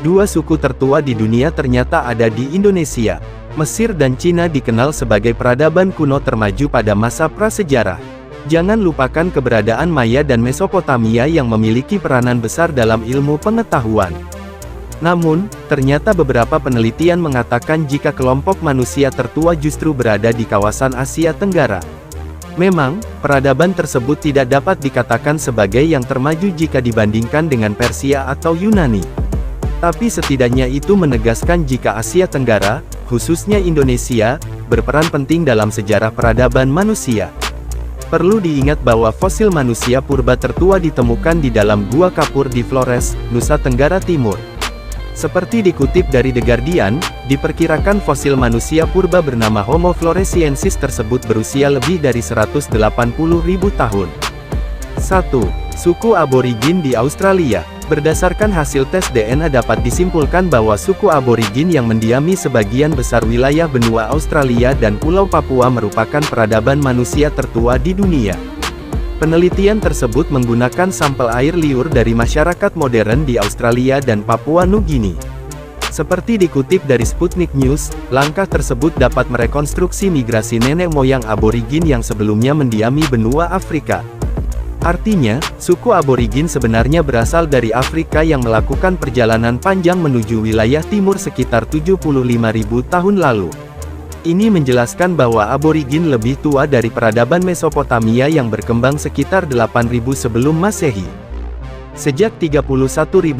Dua suku tertua di dunia ternyata ada di Indonesia. Mesir dan Cina dikenal sebagai peradaban kuno termaju pada masa prasejarah. Jangan lupakan keberadaan Maya dan Mesopotamia yang memiliki peranan besar dalam ilmu pengetahuan. Namun, ternyata beberapa penelitian mengatakan jika kelompok manusia tertua justru berada di kawasan Asia Tenggara. Memang, peradaban tersebut tidak dapat dikatakan sebagai yang termaju jika dibandingkan dengan Persia atau Yunani. Tapi setidaknya itu menegaskan jika Asia Tenggara, khususnya Indonesia, berperan penting dalam sejarah peradaban manusia. Perlu diingat bahwa fosil manusia purba tertua ditemukan di dalam Gua Kapur di Flores, Nusa Tenggara Timur. Seperti dikutip dari The Guardian, diperkirakan fosil manusia purba bernama Homo floresiensis tersebut berusia lebih dari 180.000 tahun. 1. Suku aborigin di Australia. Berdasarkan hasil tes DNA dapat disimpulkan bahwa suku aborigin yang mendiami sebagian besar wilayah benua Australia dan Pulau Papua merupakan peradaban manusia tertua di dunia. Penelitian tersebut menggunakan sampel air liur dari masyarakat modern di Australia dan Papua Nugini. Seperti dikutip dari Sputnik News, langkah tersebut dapat merekonstruksi migrasi nenek moyang aborigin yang sebelumnya mendiami benua Afrika. Artinya, suku aborigin sebenarnya berasal dari Afrika yang melakukan perjalanan panjang menuju wilayah timur sekitar 75.000 tahun lalu. Ini menjelaskan bahwa aborigin lebih tua dari peradaban Mesopotamia yang berkembang sekitar 8.000 sebelum Masehi. Sejak 31.000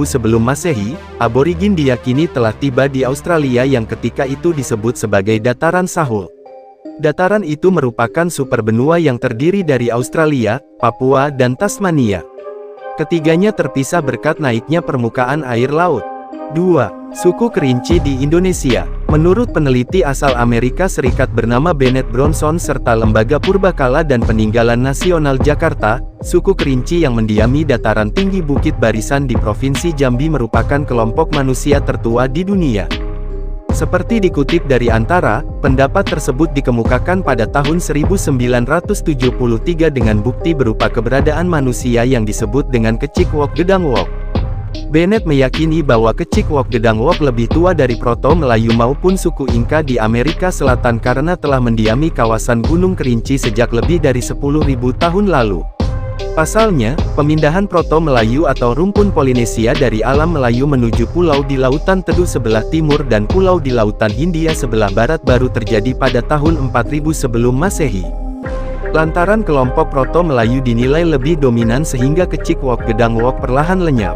sebelum Masehi, aborigin diyakini telah tiba di Australia yang ketika itu disebut sebagai Dataran Sahul. Dataran itu merupakan superbenua yang terdiri dari Australia, Papua dan Tasmania. Ketiganya terpisah berkat naiknya permukaan air laut. 2. Suku Kerinci di Indonesia. Menurut peneliti asal Amerika Serikat bernama Bennett Bronson serta Lembaga Purbakala dan Peninggalan Nasional Jakarta, suku Kerinci yang mendiami dataran tinggi Bukit Barisan di Provinsi Jambi merupakan kelompok manusia tertua di dunia. Seperti dikutip dari Antara, pendapat tersebut dikemukakan pada tahun 1973 dengan bukti berupa keberadaan manusia yang disebut dengan Kecik Wok Gedang Wok. Bennett meyakini bahwa Kecik Wok Gedang Wok lebih tua dari Proto Melayu maupun suku Inka di Amerika Selatan karena telah mendiami kawasan Gunung Kerinci sejak lebih dari 10.000 tahun lalu. Pasalnya, pemindahan Proto Melayu atau rumpun Polinesia dari alam Melayu menuju pulau di Lautan Teduh sebelah timur dan pulau di Lautan Hindia sebelah barat baru terjadi pada tahun 4000 sebelum Masehi. Lantaran kelompok Proto Melayu dinilai lebih dominan sehingga Kecik Wok Gedang Wok perlahan lenyap.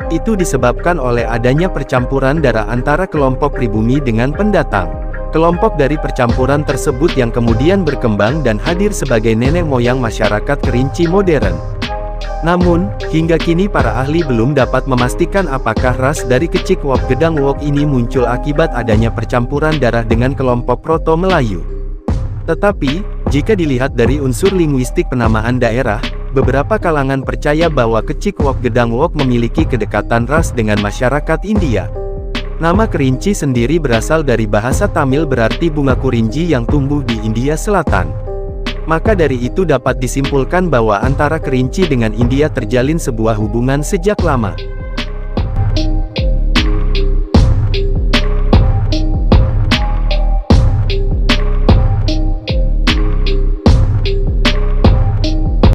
Itu disebabkan oleh adanya percampuran darah antara kelompok pribumi dengan pendatang. Kelompok dari percampuran tersebut yang kemudian berkembang dan hadir sebagai nenek moyang masyarakat Kerinci modern. Namun, hingga kini para ahli belum dapat memastikan apakah ras dari Kecik Wok Gedang Wok ini muncul akibat adanya percampuran darah dengan kelompok Proto Melayu. Tetapi, jika dilihat dari unsur linguistik penamaan daerah, beberapa kalangan percaya bahwa Kecik Wok Gedang Wok memiliki kedekatan ras dengan masyarakat India. Nama Kerinci sendiri berasal dari bahasa Tamil berarti bunga kurinji yang tumbuh di India Selatan. Maka dari itu dapat disimpulkan bahwa antara Kerinci dengan India terjalin sebuah hubungan sejak lama.